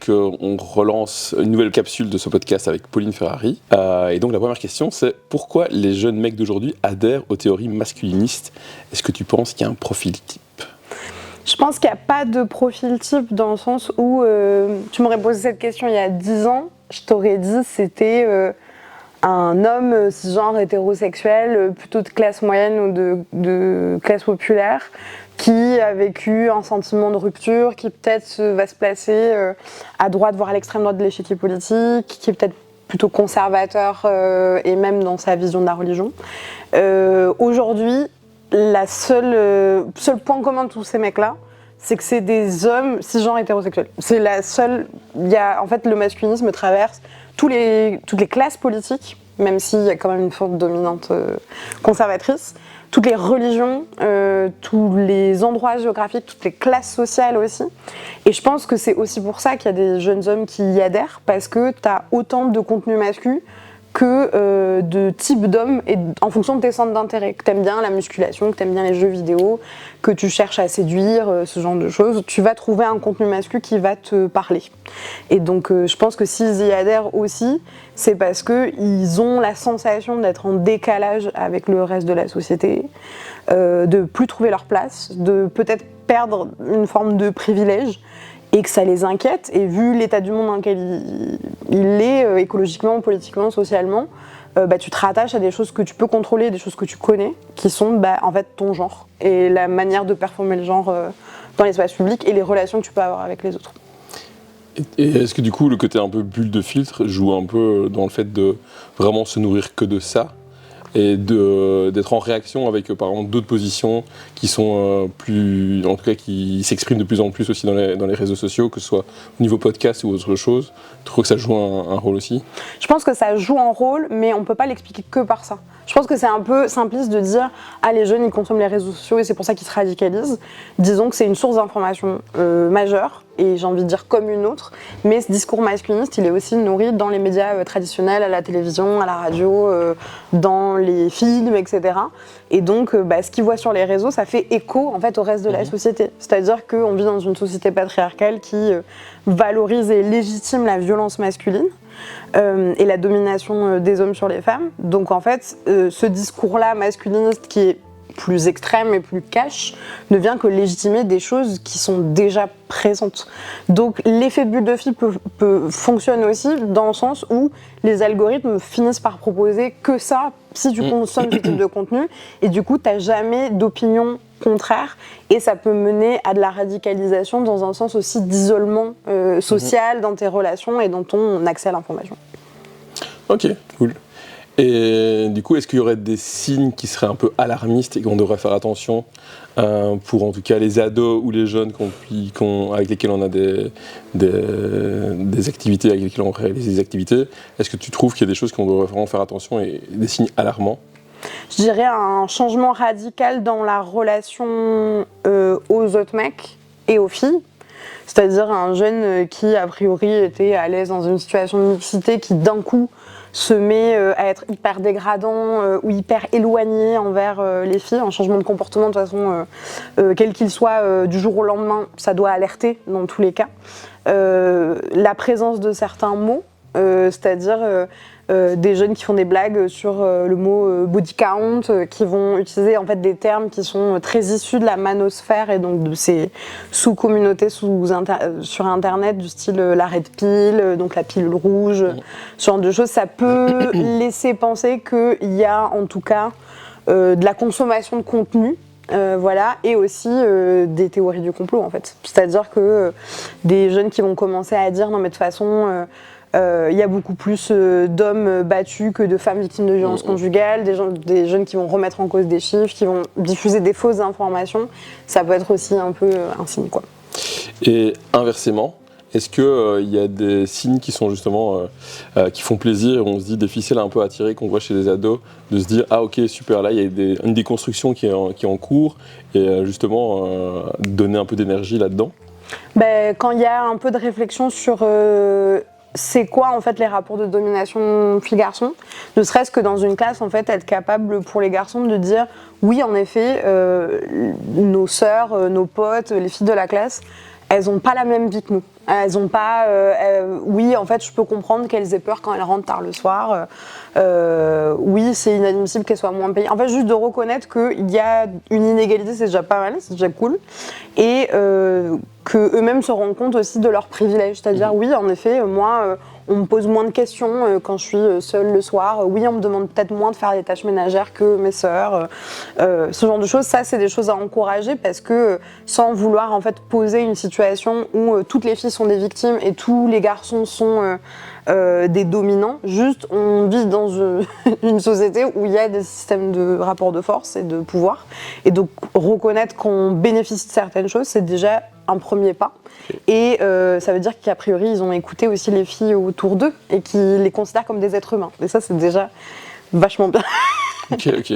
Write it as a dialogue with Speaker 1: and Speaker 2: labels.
Speaker 1: On relance une nouvelle capsule de ce podcast avec Pauline Ferrari. Et donc la première question, c'est pourquoi les jeunes mecs d'aujourd'hui adhèrent aux théories masculinistes ? Est-ce que tu penses qu'il y a un profil type ?
Speaker 2: Je pense qu'il n'y a pas de profil type dans le sens où tu m'aurais posé cette question il y a 10 ans, je t'aurais dit c'était un homme cisgenre hétérosexuel, plutôt de classe moyenne ou de classe populaire, qui a vécu un sentiment de rupture, qui peut-être va se placer à droite, voire à l'extrême droite de l'échiquier politique, qui est peut-être plutôt conservateur et même dans sa vision de la religion. Aujourd'hui, le seul point commun de tous ces mecs-là, c'est que c'est des hommes cisgenres hétérosexuels. C'est la seule. En fait, le masculinisme traverse toutes les classes politiques, même s'il y a quand même une forte dominante conservatrice, toutes les religions, tous les endroits géographiques, toutes les classes sociales aussi. Et je pense que c'est aussi pour ça qu'il y a des jeunes hommes qui y adhèrent, parce que tu as autant de contenu masculin que de type d'homme et en fonction de tes centres d'intérêt, que t'aimes bien la musculation, que t'aimes bien les jeux vidéo, que tu cherches à séduire, ce genre de choses, tu vas trouver un contenu masculin qui va te parler. Et donc je pense que s'ils y adhèrent aussi, c'est parce qu'ils ont la sensation d'être en décalage avec le reste de la société, de plus trouver leur place, de peut-être perdre une forme de privilège, et que ça les inquiète, et vu l'état du monde dans lequel il est, écologiquement, politiquement, socialement, tu te rattaches à des choses que tu peux contrôler, des choses que tu connais, qui sont en fait ton genre, et la manière de performer le genre dans l'espace public, et les relations que tu peux avoir avec les autres.
Speaker 1: Et est-ce que du coup le côté un peu bulle de filtre joue un peu dans le fait de vraiment se nourrir que de ça, et d'être en réaction avec par exemple d'autres positions qui sont en tout cas qui s'expriment de plus en plus aussi dans les réseaux sociaux, que ce soit au niveau podcast ou autre chose? Tu trouves que ça joue un rôle aussi?
Speaker 2: Je pense que ça joue un rôle, mais on peut pas l'expliquer que par ça. Je pense que c'est un peu simpliste de dire les jeunes ils consomment les réseaux sociaux et c'est pour ça qu'ils se radicalisent. Disons que c'est une source d'information majeure, et j'ai envie de dire comme une autre, mais ce discours masculiniste il est aussi nourri dans les médias traditionnels, à la télévision, à la radio, dans les films, etc. Et donc ce qu'ils voient sur les réseaux, ça fait écho en fait au reste de la société. C'est-à-dire qu'on vit dans une société patriarcale qui valorise et légitime la violence masculine et la domination des hommes sur les femmes. Donc en fait, ce discours-là masculiniste qui est plus extrême et plus cash ne vient que légitimer des choses qui sont déjà présentes. Donc l'effet bulle de filtre fonctionne aussi dans le sens où les algorithmes finissent par proposer que ça si tu consommes ce type de contenu, et du coup t'as jamais d'opinion contraire, et ça peut mener à de la radicalisation dans un sens aussi d'isolement social dans tes relations et dans ton accès à l'information.
Speaker 1: Ok, cool. Et du coup, est-ce qu'il y aurait des signes qui seraient un peu alarmistes et qu'on devrait faire attention pour en tout cas les ados ou les jeunes avec lesquels on a des activités, avec lesquels on réalise des activités? Est-ce que tu trouves qu'il y a des choses qu'on devrait vraiment faire attention et des signes alarmants?
Speaker 2: Je dirais un changement radical dans la relation aux autres mecs et aux filles. C'est-à-dire un jeune qui, a priori, était à l'aise dans une situation de mixité, qui d'un coup se met à être hyper dégradant ou hyper éloigné envers les filles. Un changement de comportement, de toute façon, quel qu'il soit, du jour au lendemain, ça doit alerter dans tous les cas. La présence de certains mots, c'est-à-dire des jeunes qui font des blagues sur le mot body count, qui vont utiliser en fait des termes qui sont très issus de la manosphère et donc de ces sous-communautés sur internet du style la red pill, donc la pilule rouge, ce genre de choses. Ça peut laisser penser qu'il y a en tout cas de la consommation de contenu. Et aussi des théories du complot en fait. C'est-à-dire que des jeunes qui vont commencer à dire non mais de toute façon il y a beaucoup plus d'hommes battus que de femmes victimes de violences conjugales, des jeunes qui vont remettre en cause des chiffres, qui vont diffuser des fausses informations, ça peut être aussi un peu un signe quoi.
Speaker 1: Et inversement, est-ce qu'il y a des signes qui sont justement qui font plaisir, et on se dit des ficelles un peu à tirer qu'on voit chez les ados, de se dire ah ok super, là il y a une déconstruction qui est en cours, et justement donner un peu d'énergie là-dedans?
Speaker 2: Quand il y a un peu de réflexion sur c'est quoi en fait les rapports de domination filles-garçons, ne serait-ce que dans une classe en fait être capable pour les garçons de dire oui en effet nos sœurs, nos potes, les filles de la classe, elles n'ont pas la même vie que nous. Elles ont pas. Oui, en fait, je peux comprendre qu'elles aient peur quand elles rentrent tard le soir. Oui, c'est inadmissible qu'elles soient moins payées. En fait, juste de reconnaître qu'il y a une inégalité, c'est déjà pas mal, c'est déjà cool. Et qu'eux-mêmes se rendent compte aussi de leurs privilèges. C'est-à-dire, oui, en effet, moi, on me pose moins de questions quand je suis seule le soir. Oui, on me demande peut-être moins de faire les tâches ménagères que mes sœurs. Ce genre de choses, ça, c'est des choses à encourager parce que sans vouloir en fait poser une situation où toutes les filles sont des victimes et tous les garçons sont des dominants, juste on vit dans une société où il y a des systèmes de rapport de force et de pouvoir. Et donc reconnaître qu'on bénéficie de certaines choses, c'est déjà un premier pas. Et ça veut dire qu'a priori, ils ont écouté aussi les filles autour d'eux et qu'ils les considèrent comme des êtres humains. Et ça, c'est déjà vachement bien.
Speaker 1: Ok.